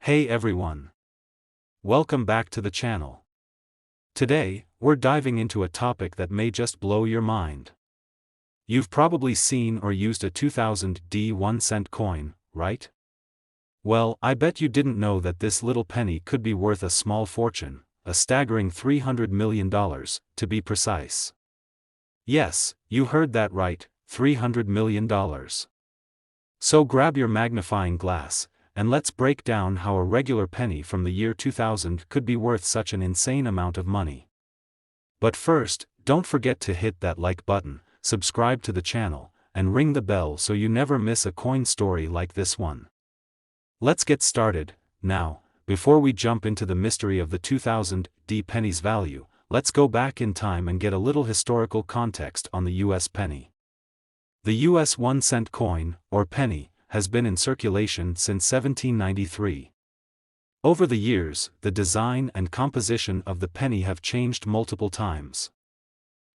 Hey everyone! Welcome back to the channel. Today, we're diving into a topic that may just blow your mind. You've probably seen or used a 2000 1-cent coin, right? Well, I bet you didn't know that this little penny could be worth a small fortune, a staggering $300 million, to be precise. Yes, you heard that right, $300 million. So grab your magnifying glass, and let's break down how a regular penny from the year 2000 could be worth such an insane amount of money. But first, don't forget to hit that like button, subscribe to the channel, and ring the bell so you never miss a coin story like this one. Let's get started. Now, before we jump into the mystery of the 2000 penny's value, let's go back in time and get a little historical context on the US penny. The US 1-cent coin, or penny, has been in circulation since 1793. Over the years, the design and composition of the penny have changed multiple times.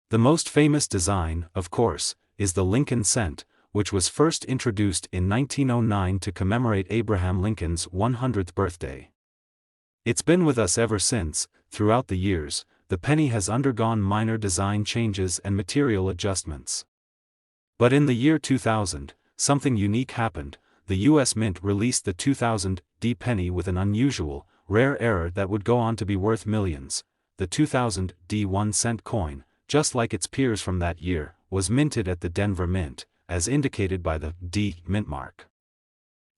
The most famous design, of course, is the Lincoln cent, which was first introduced in 1909 to commemorate Abraham Lincoln's 100th birthday. It's been with us ever since. Throughout the years, the penny has undergone minor design changes and material adjustments. But in the year 2000, something unique happened. The US Mint released the 2000 penny with an unusual, rare error that would go on to be worth millions. The 2000 1-cent coin, just like its peers from that year, was minted at the Denver Mint, as indicated by the D mint mark.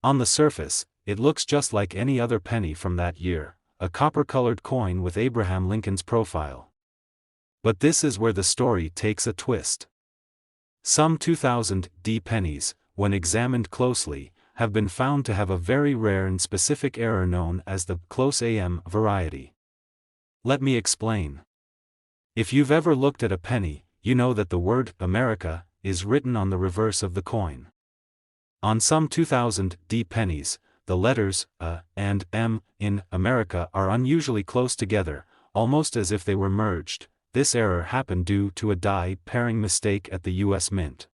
On the surface, it looks just like any other penny from that year, a copper-colored coin with Abraham Lincoln's profile. But this is where the story takes a twist. Some 2000 pennies, when examined closely, have been found to have a very rare and specific error known as the close AM variety. Let me explain. If you've ever looked at a penny, you know that the word America is written on the reverse of the coin. On some 2000 pennies, the letters A and M in America are unusually close together, almost as if they were merged. This error happened due to a die pairing mistake at the US Mint.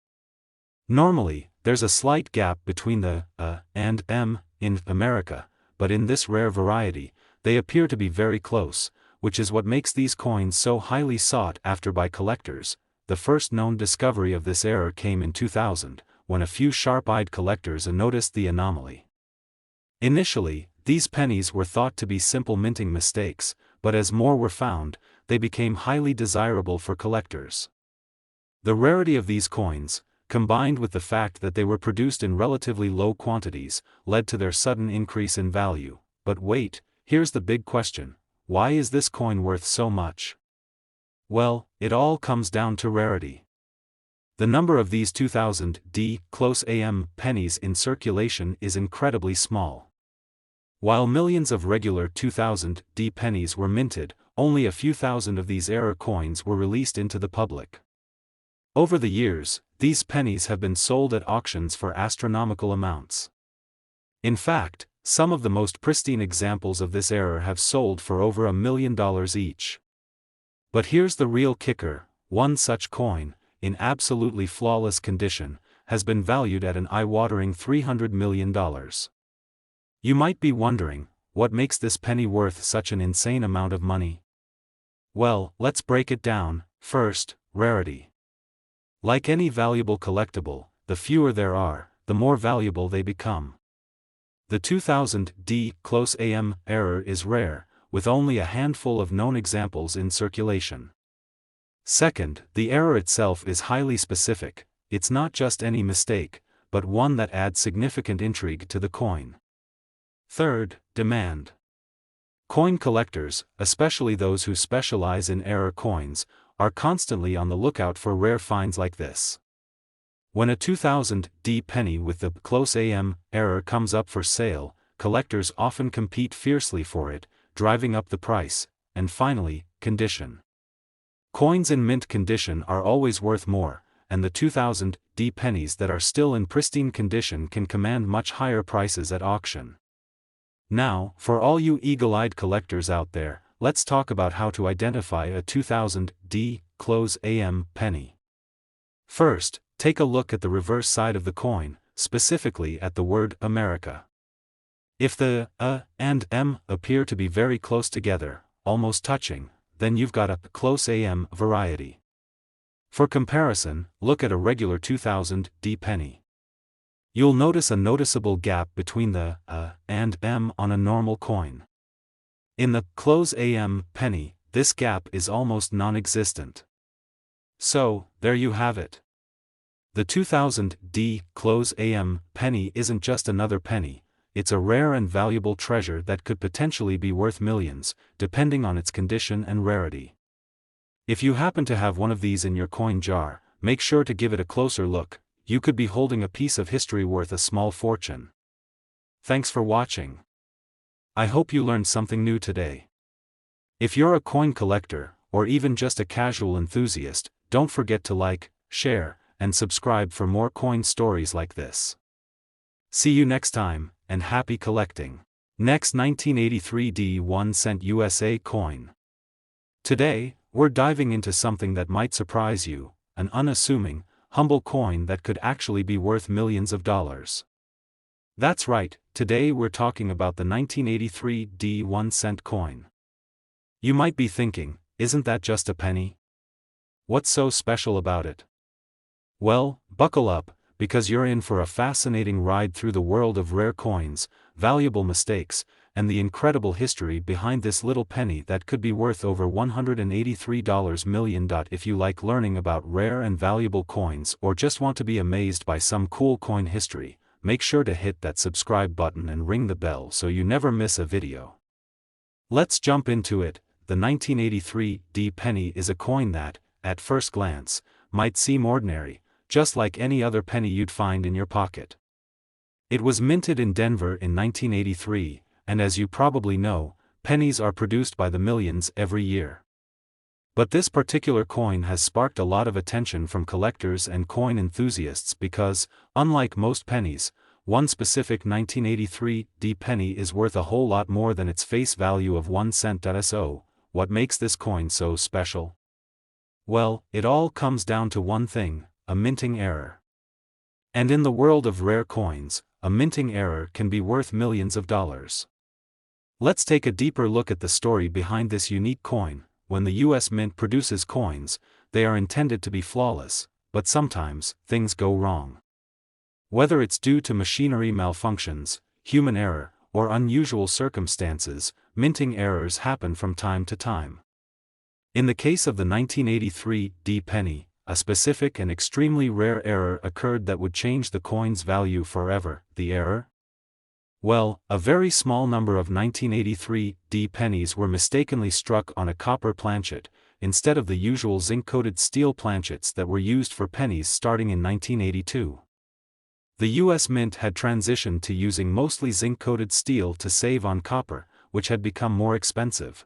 Normally, there's a slight gap between the A and M in America, but in this rare variety, they appear to be very close, which is what makes these coins so highly sought after by collectors. The first known discovery of this error came in 2000, when a few sharp-eyed collectors noticed the anomaly. Initially, these pennies were thought to be simple minting mistakes, but as more were found, they became highly desirable for collectors. The rarity of these coins, combined with the fact that they were produced in relatively low quantities, led to their sudden increase in value. But wait, here's the big question: why is this coin worth so much? Well, it all comes down to rarity. The number of these 2000 close AM pennies in circulation is incredibly small. While millions of regular 2000 pennies were minted, only a few thousand of these error coins were released into the public. Over the years, these pennies have been sold at auctions for astronomical amounts. In fact, some of the most pristine examples of this error have sold for over $1 million each. But here's the real kicker: one such coin, in absolutely flawless condition, has been valued at an eye-watering $300 million. You might be wondering, what makes this penny worth such an insane amount of money? Well, let's break it down. First, rarity. Like any valuable collectible, the fewer there are, the more valuable they become. The 2000 close AM error is rare, with only a handful of known examples in circulation. Second, the error itself is highly specific. It's not just any mistake, but one that adds significant intrigue to the coin. Third, demand. Coin collectors, especially those who specialize in error coins, are constantly on the lookout for rare finds like this. When a 2000 penny with the close AM error comes up for sale, collectors often compete fiercely for it, driving up the price. And finally, condition. Coins in mint condition are always worth more, and the 2000 pennies that are still in pristine condition can command much higher prices at auction. Now, for all you eagle-eyed collectors out there, let's talk about how to identify a 2000 close AM penny. First, take a look at the reverse side of the coin, specifically at the word America. If the and M appear to be very close together, almost touching, then you've got a close AM variety. For comparison, look at a regular 2000 D penny. You'll notice a noticeable gap between the and M on a normal coin. In the close AM penny, this gap is almost non-existent. So, there you have it. The 2000 D close AM penny isn't just another penny, it's a rare and valuable treasure that could potentially be worth millions, depending on its condition and rarity. If you happen to have one of these in your coin jar, make sure to give it a closer look. You could be holding a piece of history worth a small fortune. Thanks for watching. I hope you learned something new today. If you're a coin collector, or even just a casual enthusiast, don't forget to like, share, and subscribe for more coin stories like this. See you next time, and happy collecting. Next, 1983 D 1 cent USA coin. Today, we're diving into something that might surprise you, an unassuming, humble coin that could actually be worth millions of dollars. That's right, today we're talking about the 1983 D 1 cent coin. You might be thinking, isn't that just a penny? What's so special about it? Well, buckle up, because you're in for a fascinating ride through the world of rare coins, valuable mistakes, and the incredible history behind this little penny that could be worth over $183 million. If you like learning about rare and valuable coins or just want to be amazed by some cool coin history, make sure to hit that subscribe button and ring the bell so you never miss a video. Let's jump into it. The 1983 D penny is a coin that, at first glance, might seem ordinary, just like any other penny you'd find in your pocket. It was minted in Denver in 1983, and as you probably know, pennies are produced by the millions every year. But this particular coin has sparked a lot of attention from collectors and coin enthusiasts because, unlike most pennies, one specific 1983 D penny is worth a whole lot more than its face value of 1 cent. So, what makes this coin so special? Well, it all comes down to one thing: a minting error. And in the world of rare coins, a minting error can be worth millions of dollars. Let's take a deeper look at the story behind this unique coin. When the US Mint produces coins, they are intended to be flawless, but sometimes, things go wrong. Whether it's due to machinery malfunctions, human error, or unusual circumstances, minting errors happen from time to time. In the case of the 1983 D penny, a specific and extremely rare error occurred that would change the coin's value forever. The error? Well, a very small number of 1983 D pennies were mistakenly struck on a copper planchet, instead of the usual zinc-coated steel planchets that were used for pennies starting in 1982. The US Mint had transitioned to using mostly zinc-coated steel to save on copper, which had become more expensive.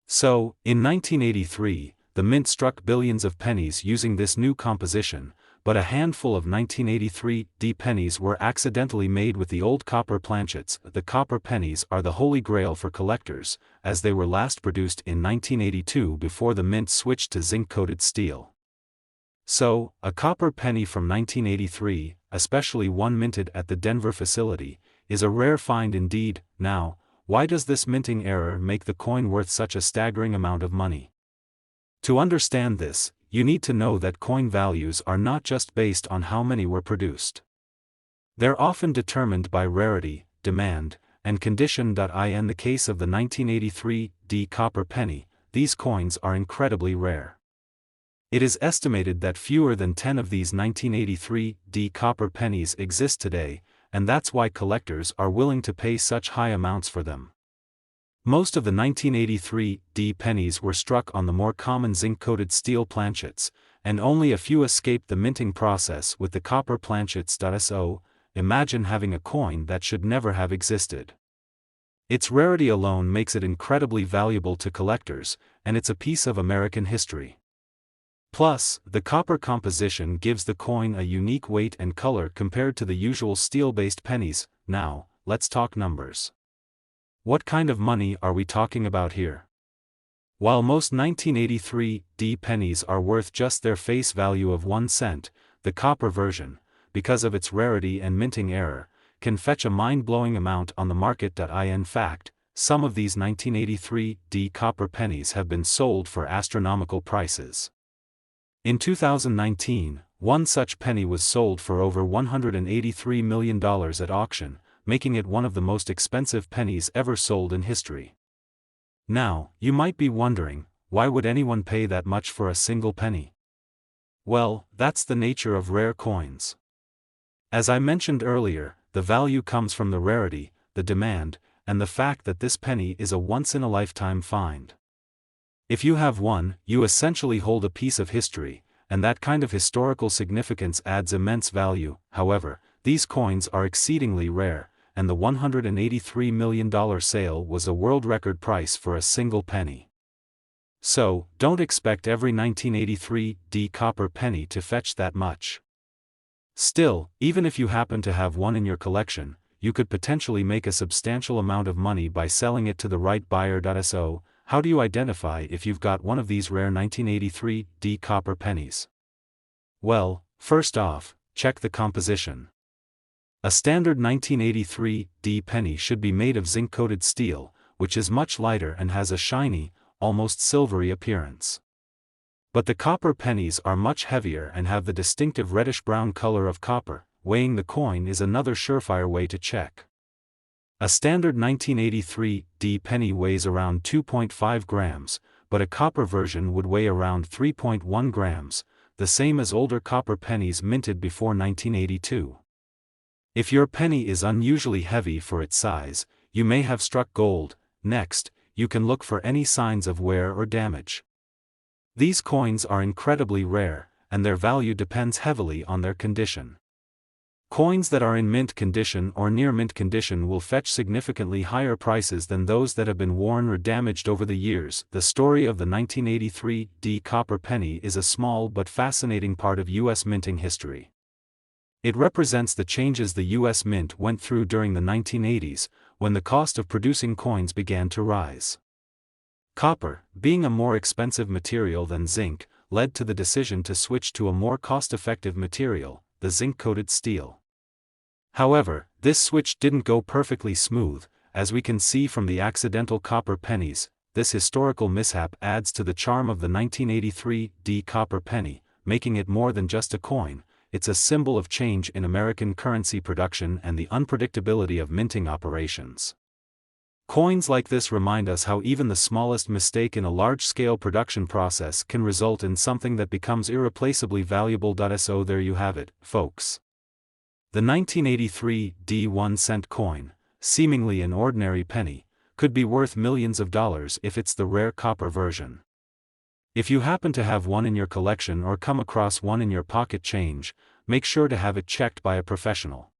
So, in 1983, the Mint struck billions of pennies using this new composition, but a handful of 1983 D pennies were accidentally made with the old copper planchets. The copper pennies are the holy grail for collectors, as they were last produced in 1982 before the Mint switched to zinc-coated steel. So, a copper penny from 1983, especially one minted at the Denver facility, is a rare find indeed. Now, why does this minting error make the coin worth such a staggering amount of money? To understand this, you need to know that coin values are not just based on how many were produced. They're often determined by rarity, demand, and condition. In the case of the 1983 D copper penny, these coins are incredibly rare. It is estimated that fewer than 10 of these 1983 D copper pennies exist today, and that's why collectors are willing to pay such high amounts for them. Most of the 1983 D pennies were struck on the more common zinc-coated steel planchets, and only a few escaped the minting process with the copper planchets. So, imagine having a coin that should never have existed. Its rarity alone makes it incredibly valuable to collectors, and it's a piece of American history. Plus, the copper composition gives the coin a unique weight and color compared to the usual steel-based pennies. Now, let's talk numbers. What kind of money are we talking about here? While most 1983 D pennies are worth just their face value of 1 cent, the copper version, because of its rarity and minting error, can fetch a mind-blowing amount on the market. In fact, some of these 1983 D copper pennies have been sold for astronomical prices. In 2019, one such penny was sold for over $183 million at auction, making it one of the most expensive pennies ever sold in history. Now, you might be wondering, why would anyone pay that much for a single penny? Well, that's the nature of rare coins. As I mentioned earlier, the value comes from the rarity, the demand, and the fact that this penny is a once-in-a-lifetime find. If you have one, you essentially hold a piece of history, and that kind of historical significance adds immense value. However, these coins are exceedingly rare, and the $183 million sale was a world record price for a single penny. So, don't expect every 1983 D copper penny to fetch that much. Still, even if you happen to have one in your collection, you could potentially make a substantial amount of money by selling it to the right buyer. So, how do you identify if you've got one of these rare 1983 D copper pennies? Well, first off, check the composition. A standard 1983 D penny should be made of zinc-coated steel, which is much lighter and has a shiny, almost silvery appearance. But the copper pennies are much heavier and have the distinctive reddish-brown color of copper. Weighing the coin is another surefire way to check. A standard 1983 D penny weighs around 2.5 grams, but a copper version would weigh around 3.1 grams, the same as older copper pennies minted before 1982. If your penny is unusually heavy for its size, you may have struck gold. Next, you can look for any signs of wear or damage. These coins are incredibly rare, and their value depends heavily on their condition. Coins that are in mint condition or near mint condition will fetch significantly higher prices than those that have been worn or damaged over the years. The story of the 1983 D copper penny is a small but fascinating part of U.S. minting history. It represents the changes the U.S. Mint went through during the 1980s, when the cost of producing coins began to rise. Copper, being a more expensive material than zinc, led to the decision to switch to a more cost-effective material, the zinc-coated steel. However, this switch didn't go perfectly smooth. As we can see from the accidental copper pennies. This historical mishap adds to the charm of the 1983 D copper penny, making it more than just a coin. It's a symbol of change in American currency production and the unpredictability of minting operations. Coins like this remind us how even the smallest mistake in a large-scale production process can result in something that becomes irreplaceably valuable. So there you have it, folks. The 1983 D 1-cent coin, seemingly an ordinary penny, could be worth millions of dollars if it's the rare copper version. If you happen to have one in your collection or come across one in your pocket change, make sure to have it checked by a professional.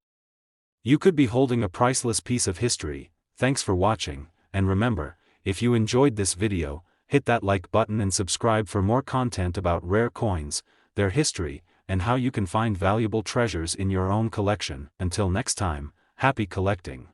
You could be holding a priceless piece of history. Thanks for watching, and remember, if you enjoyed this video, hit that like button and subscribe for more content about rare coins, their history, and how you can find valuable treasures in your own collection. Until next time, happy collecting.